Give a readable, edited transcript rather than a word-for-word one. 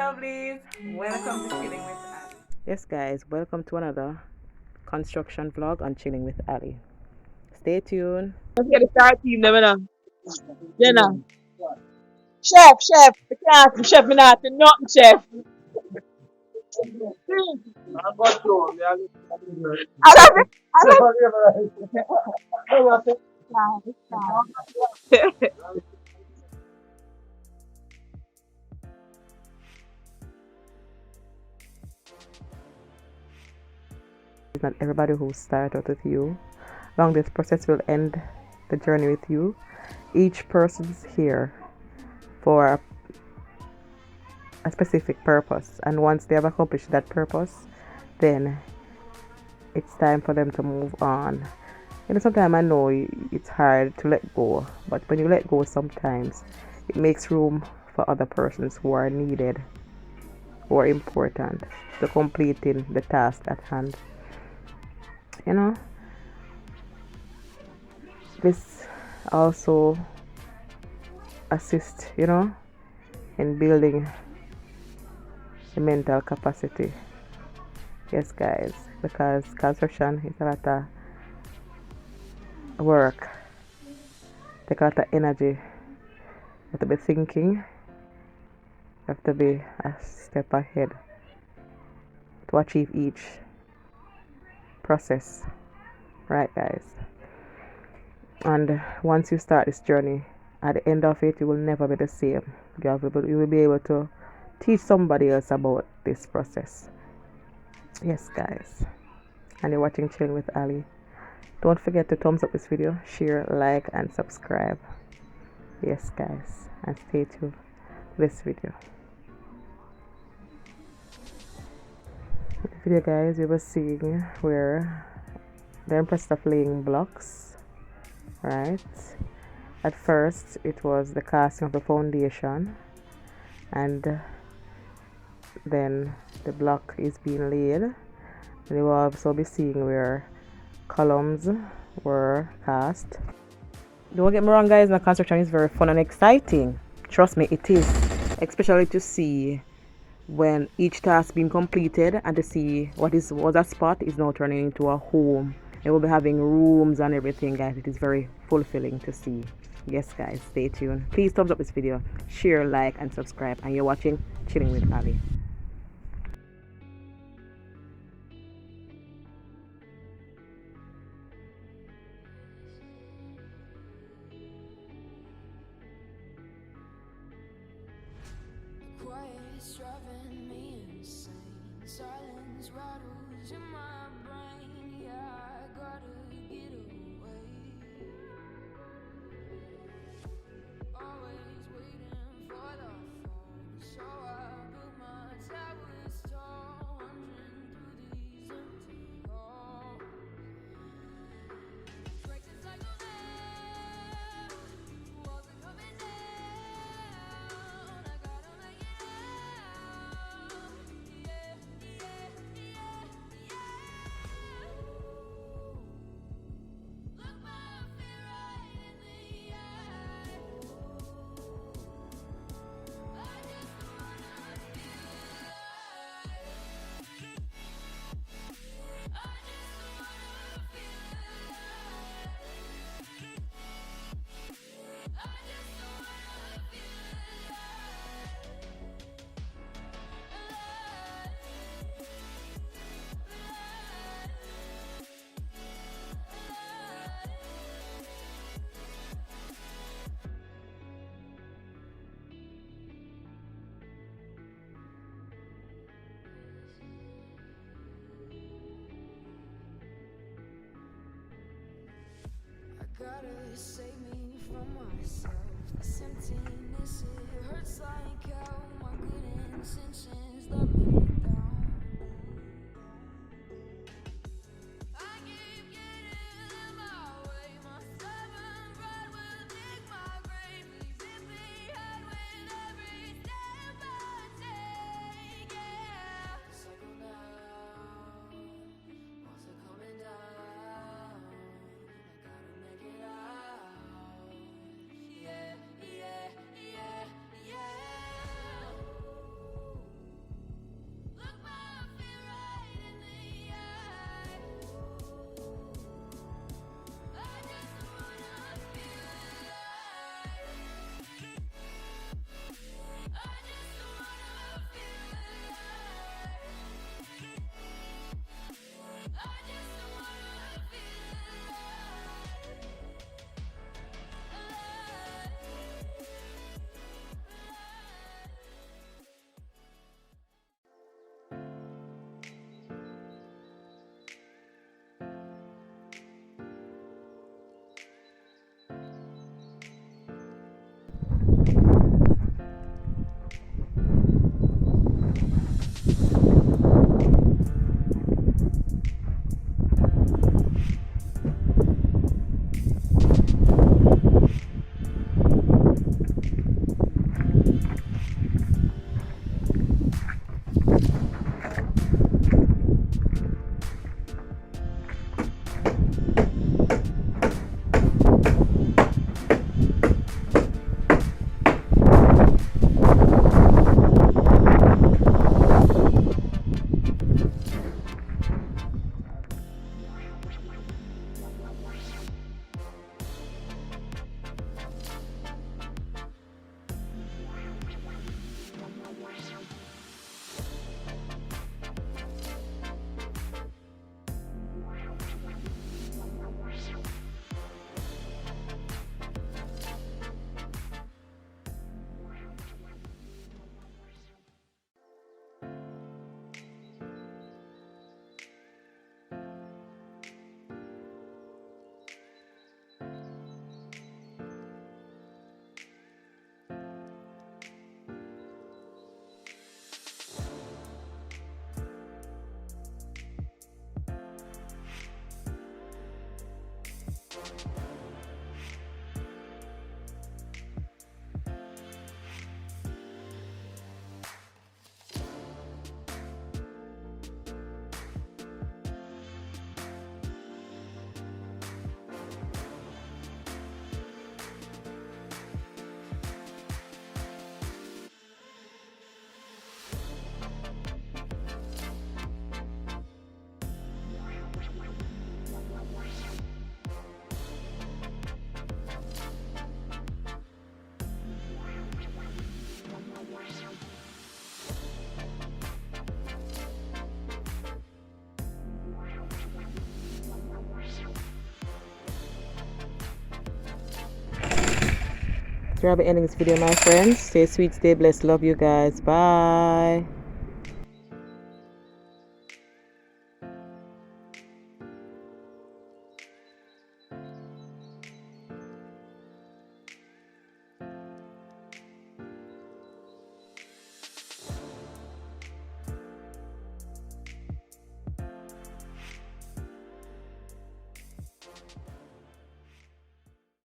lovelies, welcome to Chilling with Ali. Yes guys, welcome to another construction vlog on Chilling with Ali. Stay tuned. Let's get a star team, them, you know. You know. Chef, the can't chef, me not do nothing, chef. I love it. I love it. It's not everybody who start out with you. Long this process will end the journey with you. Each person's here for a specific purpose, and once they have accomplished that purpose, then it's time for them to move on. Sometimes I know it's hard to let go, but when you let go, sometimes it makes room for other persons who are needed, who are important to completing the task at hand. You know, this also assists, in building the mental capacity. Yes, guys, because construction is a lot of work, take a lot of energy. You have to be thinking, you have to be a step ahead to achieve each process, right, guys? And once you start this journey, at the end of it, you will never be the same. You will be able to teach somebody else about this process. Yes, guys. And you're watching Chilling with Ali. Don't forget to thumbs up this video, share, like, and subscribe. Yes, guys. And stay tuned for this video. In the video, guys, we were seeing where they're in process of laying blocks, right? At first, it was the casting of the foundation, and then the block is being laid. They will also be seeing where columns were cast. Don't get me wrong, guys, the construction is very fun and exciting. Trust me, it is. Especially to see when each task being completed and to see what was a spot is now turning into a home. They will be having rooms and everything, guys. It is very fulfilling to see. Yes, guys, stay tuned. Please thumbs up this video, share, like, and subscribe. And you're watching Chilling with Ali. Quiet's driving me insane. Silence rattles in my brain. Yeah, I gotta get away. Always waiting for the phone, so I built my towers tall, wandering through these empty halls. Break the cycle now. Walls are coming down. I gotta make it out. Yeah, yeah, yeah, yeah. Look my fear right in the eye. I just wanna feel alive. I just wanna feel alive. I just wanna feel alive. I gotta save me from myself. This emptiness, it hurts like hell. My good intentions let me down. I keep getting in my way. My stubborn pride will dig my grave. Leaves it behind with every step I take. Yeah, cycle now. Walls are coming down. I gotta make it out. Yeah, yeah, yeah, yeah. So I'll be ending this video, my friends. Stay sweet, stay blessed. Love you guys. Bye.